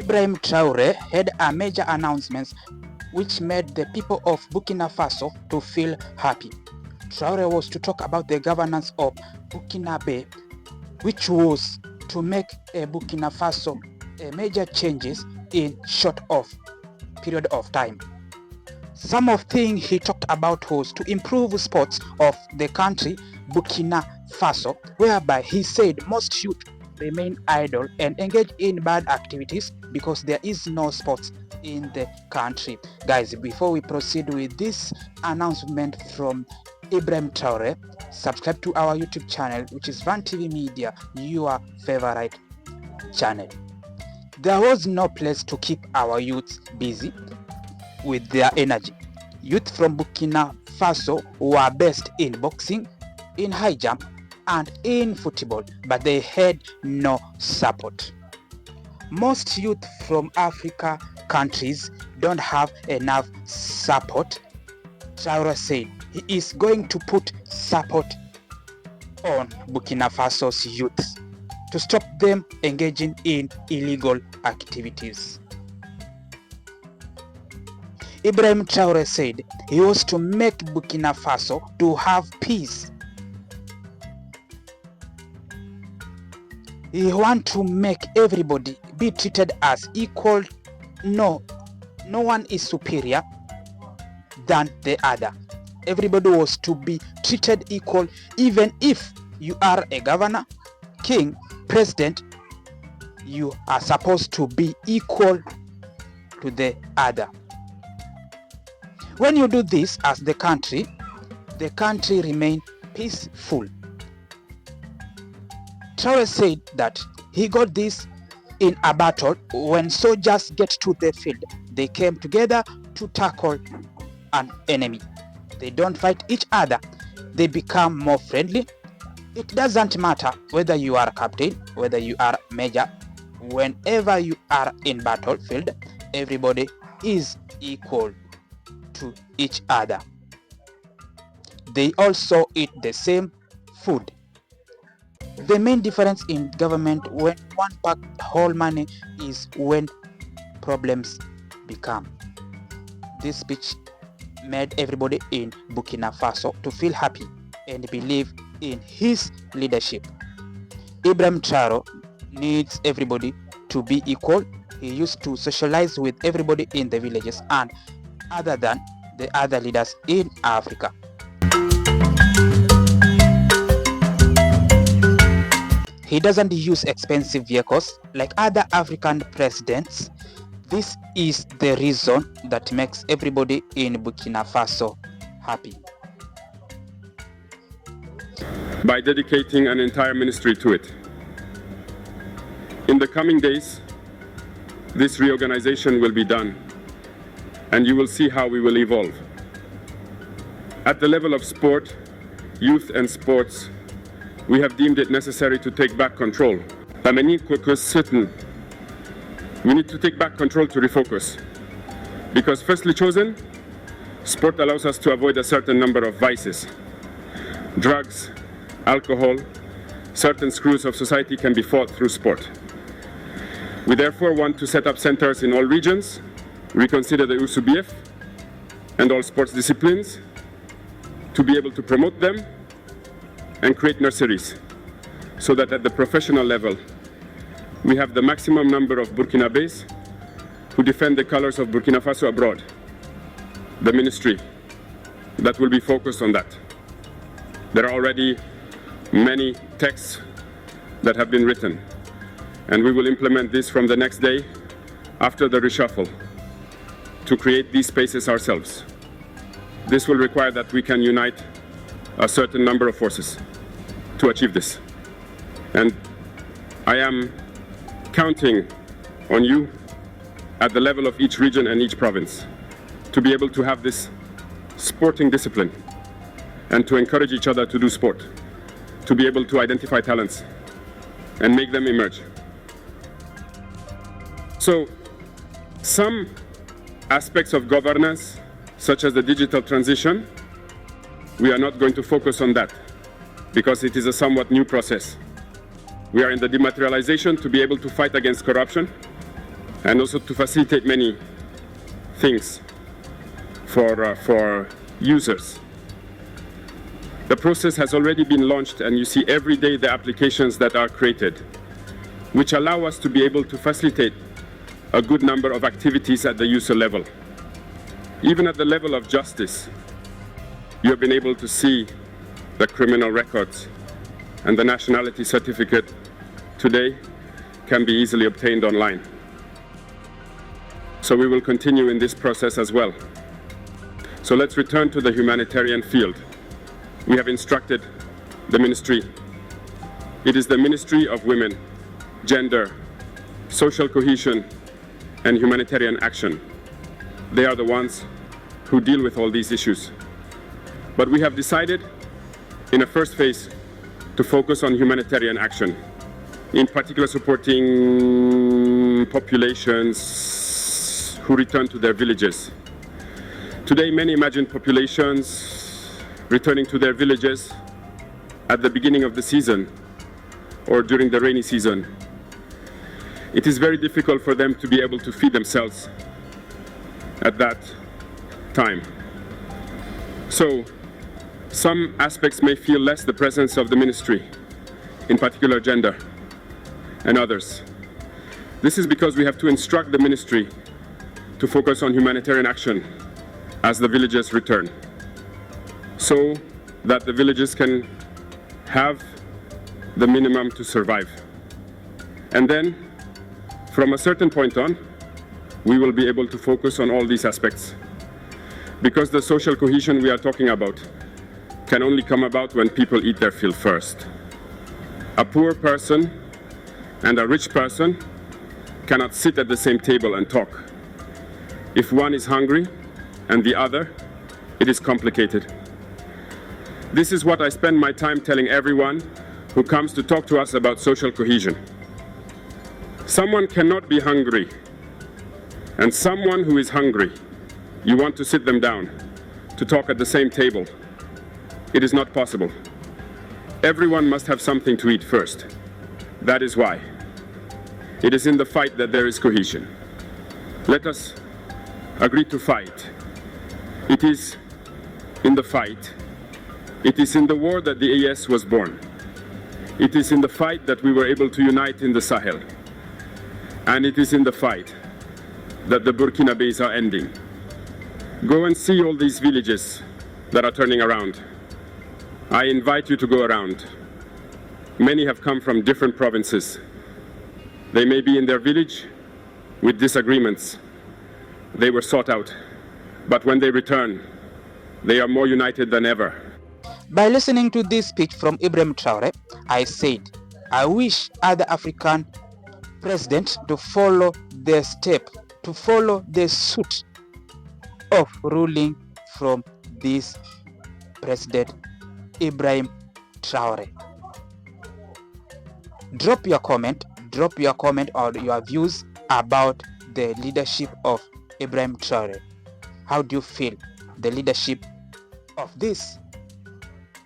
Ibrahim Traore had a major announcement which made the people of Bukinafaso to feel happy. Traore was to talk about the governance of Bukinabe, which was to make Burkina Faso major changes in short of period of time. Some of things he talked about was to improve sports of the country Burkina Faso, whereby he said most youth remain idle and engage in bad activities because there is no sports in the country. Guys, before we proceed with this announcement from Ibrahim Traore, subscribe to our YouTube channel, which is Van TV Media, your favorite channel. There was no place to keep our youth busy with their energy. Youth from Burkina Faso were best in boxing, in high jump, and in football, but they had no support. Most youth from Africa countries don't have enough support. Traore said he is going to put support on Burkina Faso's youth to stop them engaging in illegal activities. Ibrahim Traore said he was to make Burkina Faso to have peace. He wants to make everybody be treated as equal. No one is superior than the other. Everybody was to be treated equal, even if you are a governor, king, president, you are supposed to be equal to the other. When you do this as the country remain peaceful. Traore said that he got this in a battle. When soldiers get to the field, they came together to tackle an enemy. They don't fight each other. They become more friendly. It doesn't matter whether you are a captain, whether you are a major. Whenever you are in battlefield, everybody is equal to each other. They also eat the same food. The main difference in government when one pack whole money is when problems become. This speech made everybody in Burkina Faso to feel happy and believe in his leadership. Ibrahim Traore needs everybody to be equal. He used to socialize with everybody in the villages and other than the other leaders in Africa. He doesn't use expensive vehicles like other African presidents. This is the reason that makes everybody in Burkina Faso happy. By dedicating an entire ministry to it. In the coming days, this reorganization will be done, and you will see how we will evolve. At the level of sport, youth and sports, we have deemed it necessary to take back control. We need to take back control to refocus. Because firstly chosen, sport allows us to avoid a certain number of vices. Drugs, alcohol, certain screws of society can be fought through sport. We therefore want to set up centers in all regions, reconsider the USUBF and all sports disciplines, to be able to promote them and create nurseries, so that at the professional level, we have the maximum number of Burkinabés who defend the colors of Burkina Faso abroad. The ministry that will be focused on that. There are already many texts that have been written, and we will implement this from the next day after the reshuffle to create these spaces ourselves. This will require that we can unite a certain number of forces to achieve this. And I am counting on you at the level of each region and each province to be able to have this sporting discipline and to encourage each other to do sport, to be able to identify talents and make them emerge. So some aspects of governance, such as the digital transition, we are not going to focus on that because it is a somewhat new process. We are in the dematerialization to be able to fight against corruption, and also to facilitate many things for users. The process has already been launched, and you see every day the applications that are created, which allow us to be able to facilitate a good number of activities at the user level. Even at the level of justice, you have been able to see the criminal records, and the nationality certificate today can be easily obtained online. So we will continue in this process as well. So let's return to the humanitarian field. We have instructed the ministry. It is the Ministry of Women, Gender, Social Cohesion, and Humanitarian Action. They are the ones who deal with all these issues. But we have decided, in a first phase, to focus on humanitarian action, in particular supporting populations who return to their villages. Today, many imagine populations returning to their villages at the beginning of the season or during the rainy season. It is very difficult for them to be able to feed themselves at that time. So, some aspects may feel less the presence of the ministry, in particular gender, and others. This is because we have to instruct the ministry to focus on humanitarian action as the villages return, so that the villages can have the minimum to survive. And then, from a certain point on, we will be able to focus on all these aspects. Because the social cohesion we are talking about can only come about when people eat their fill first. A poor person and a rich person cannot sit at the same table and talk. If one is hungry and the other, it is complicated. This is what I spend my time telling everyone who comes to talk to us about social cohesion. Someone cannot be hungry, and someone who is hungry, you want to sit them down to talk at the same table. It is not possible. Everyone must have something to eat first. That is why. It is in the fight that there is cohesion. Let us agree to fight. It is in the fight. It is in the war that the AES was born. It is in the fight that we were able to unite in the Sahel. And it is in the fight that the Burkinabés are ending. Go and see all these villages that are turning around. I invite you to go around. Many have come from different provinces. They may be in their village with disagreements. They were sought out. But when they return, they are more united than ever. By listening to this speech from Ibrahim Traore, I said, I wish other African presidents to follow their step, to follow the suit of ruling from this President Ibrahim Traore. Drop your comment or your views about the leadership of Ibrahim Traore. How do you feel the leadership of this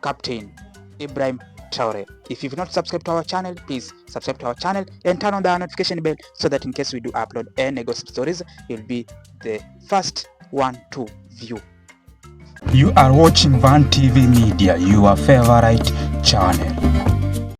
Captain Ibrahim Traore? If you've not subscribed to our channel, please subscribe to our channel and turn on the notification bell so that in case we do upload any gossip stories, you'll be the first one to view. You are watching Van TV Media, your favorite channel.